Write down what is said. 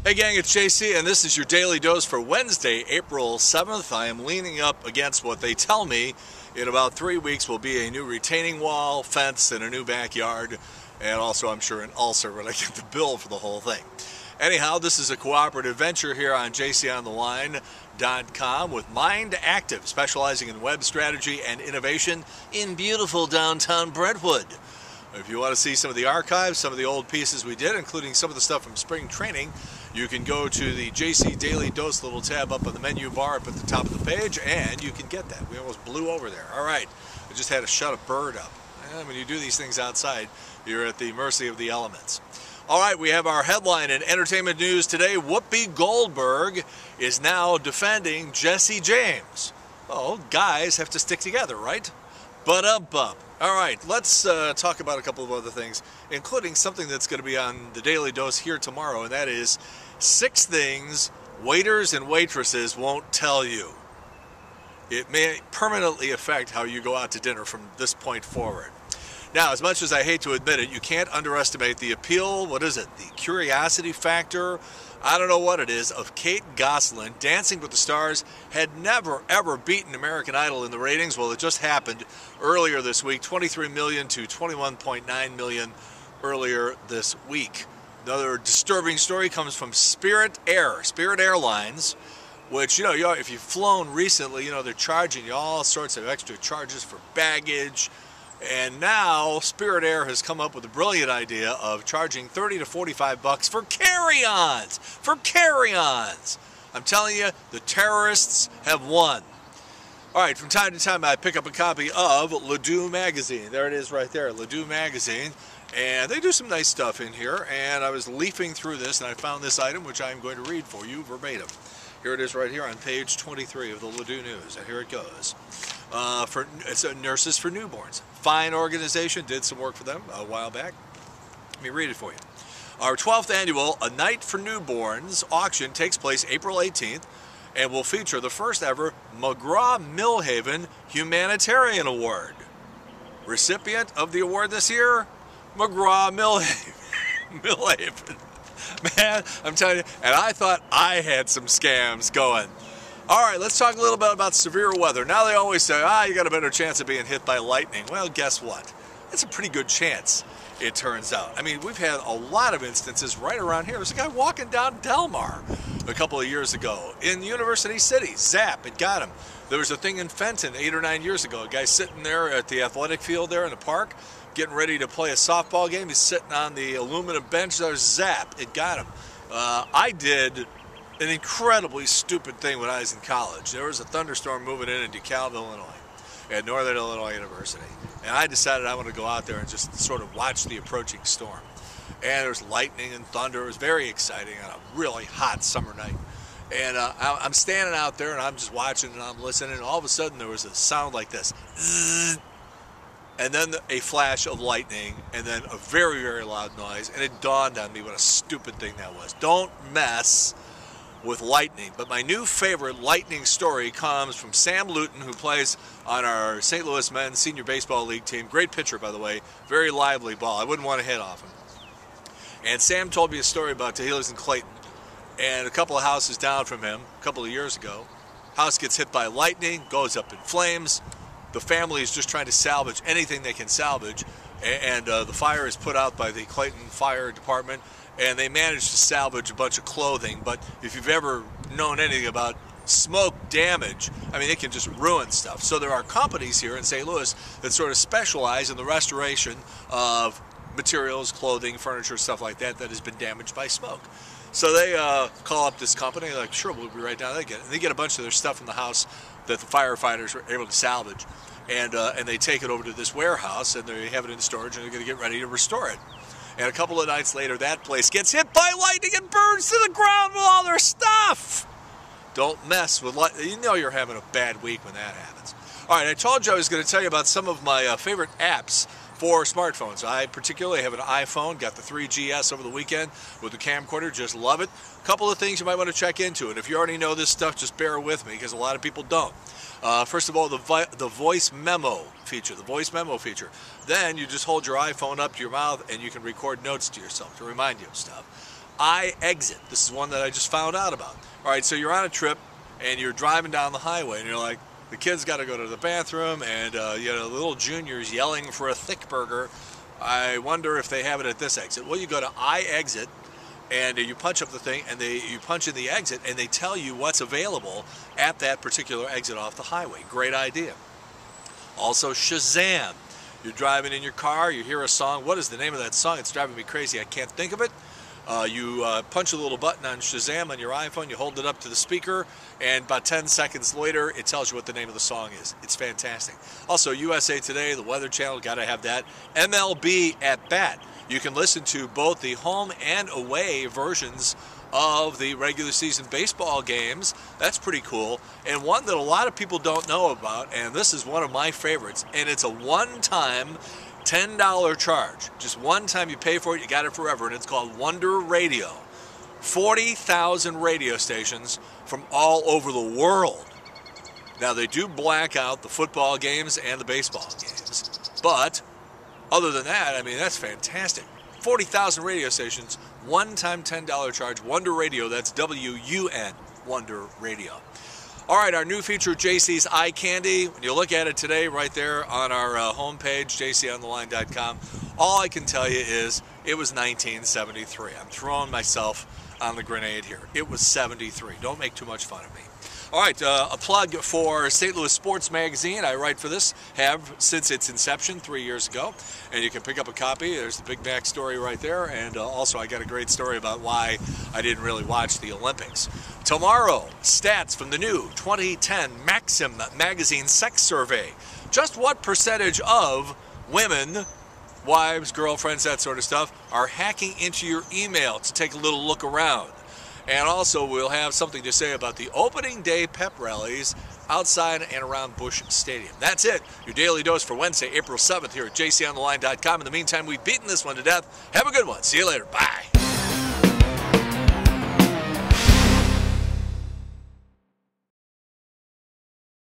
Hey gang, it's JC, and this is your daily dose for Wednesday, April 7th. I am leaning up against what they tell me in about 3 weeks will be a new retaining wall, fence, and a new backyard, and also I'm sure an ulcer when I get the bill for the whole thing. Anyhow, this is a cooperative venture here on jc'sdailydose.com with Mind Active, specializing in web strategy and innovation in beautiful downtown Brentwood. If you want to see some of the archives, some of the old pieces we did, including some of the stuff from spring training, you can go to the JC Daily Dose little tab up on the menu bar up at the top of the page, and you can get that. We almost blew over there. All right, I just had to shut a bird up. And when you do these things outside, you're at the mercy of the elements. All right, we have our headline in entertainment news today. Whoopi Goldberg is now defending Jesse James. Oh, guys have to stick together, right? But all right, let's talk about a couple of other things, including something that's going to be on the Daily Dose here tomorrow, and that is 6 things waiters and waitresses won't tell you. It may permanently affect how you go out to dinner from this point forward. Now, as much as I hate to admit it, you can't underestimate the appeal, the curiosity factor, I don't know what it is, of Kate Gosselin. Dancing with the Stars had never, ever beaten American Idol in the ratings. Well, it just happened earlier this week, 23 million to 21.9 million earlier this week. Another disturbing story comes from Spirit Airlines, which, if you've flown recently, they're charging you all sorts of extra charges for baggage. And now Spirit Air has come up with a brilliant idea of charging $30 to $45 for carry-ons. I'm telling you, the terrorists have won. All right, from time to time I pick up a copy of Ledoux magazine. There it is right there, Ledoux magazine. And they do some nice stuff in here. And I was leafing through this and I found this item, which I'm going to read for you verbatim. Here it is right here on page 23 of the Ledoux News, and here it goes. It's Nurses for Newborns. Fine organization, did some work for them a while back. Let me read it for you. Our 12th annual A Night for Newborns auction takes place April 18th and will feature the first ever McGraw-Millhaven Humanitarian Award. Recipient of the award this year, McGraw-Millhaven. Man, I'm telling you, and I thought I had some scams going. All right, let's talk a little bit about severe weather. Now they always say, you got a better chance of being hit by lightning. Well, guess what? It's a pretty good chance, it turns out. I mean, we've had a lot of instances right around here. There's a guy walking down Delmar a couple of years ago in University City. Zap, it got him. There was a thing in Fenton 8 or 9 years ago. A guy sitting there at the athletic field there in the park, getting ready to play a softball game. He's sitting on the aluminum bench there. Zap, it got him. I did an incredibly stupid thing when I was in college. There was a thunderstorm moving in DeKalb, Illinois, at Northern Illinois University. And I decided I want to go out there and just sort of watch the approaching storm. And there was lightning and thunder. It was very exciting on a really hot summer night. And I'm standing out there and I'm just watching and I'm listening. And all of a sudden there was a sound like this. And then a flash of lightning, and then a very, very loud noise. And it dawned on me what a stupid thing that was. Don't mess with lightning. But my new favorite lightning story comes from Sam Luton, who plays on our St. Louis Men's Senior Baseball League team. Great pitcher, by the way. Very lively ball. I wouldn't want to hit off him. And Sam told me a story about he lives in Clayton. And a couple of houses down from him, a couple of years ago, house gets hit by lightning, goes up in flames. The family is just trying to salvage anything they can salvage. And the fire is put out by the Clayton Fire Department. And they managed to salvage a bunch of clothing. But if you've ever known anything about smoke damage, I mean, it can just ruin stuff. So there are companies here in St. Louis that sort of specialize in the restoration of materials, clothing, furniture, stuff like that has been damaged by smoke. So they call up this company, like, sure, we'll be right down. They get a bunch of their stuff from the house that the firefighters were able to salvage. And they take it over to this warehouse, and they have it in storage, and they're going to get ready to restore it. And a couple of nights later, that place gets hit by lightning and burns to the ground with all their stuff. Don't mess with lightning. You know you're having a bad week when that happens. All right, I told you I was going to tell you about some of my favorite apps for smartphones. I particularly have an iPhone, got the 3GS over the weekend with the camcorder, just love it. A couple of things you might want to check into, and if you already know this stuff, just bear with me because a lot of people don't. First of all, the voice memo feature, Then you just hold your iPhone up to your mouth and you can record notes to yourself to remind you of stuff. iExit. This is one that I just found out about. All right, so you're on a trip and you're driving down the highway and you're like, the kid's got to go to the bathroom and you know, the little junior's yelling for a thick burger. I wonder if they have it at this exit. Well, you go to iExit and you punch up the thing and you punch in the exit and they tell you what's available at that particular exit off the highway. Great idea. Also Shazam. You're driving in your car, you hear a song. What is the name of that song? It's driving me crazy. I can't think of it. You punch a little button on Shazam on your iPhone, you hold it up to the speaker, and about 10 seconds later, it tells you what the name of the song is. It's fantastic. Also, USA Today, the Weather Channel, got to have that. MLB at Bat. You can listen to both the home and away versions of the regular season baseball games. That's pretty cool. And one that a lot of people don't know about, and this is one of my favorites, and it's a one-time $10 charge. Just one time you pay for it, you got it forever, and it's called Wonder Radio. 40,000 radio stations from all over the world. Now, they do black out the football games and the baseball games, but other than that, I mean, that's fantastic. 40,000 radio stations, one-time $10 charge, Wonder Radio. That's W-U-N, Wonder Radio. All right, our new feature, JC's Eye Candy. When you look at it today, right there on our homepage, jc'sdailydose.com, all I can tell you is it was 1973. I'm throwing myself on the grenade here. It was 73. Don't make too much fun of me. All right, a plug for St. Louis Sports Magazine. I write for this, have since its inception 3 years ago, and you can pick up a copy. There's the big backstory right there, and also I got a great story about why I didn't really watch the Olympics. Tomorrow, stats from the new 2010 Maxim Magazine Sex Survey. Just what percentage of women, wives, girlfriends, that sort of stuff, are hacking into your email to take a little look around? And also, we'll have something to say about the opening day pep rallies outside and around Busch Stadium. That's it. Your Daily Dose for Wednesday, April 7th here at jc'sdailydose.com. In the meantime, we've beaten this one to death. Have a good one. See you later. Bye.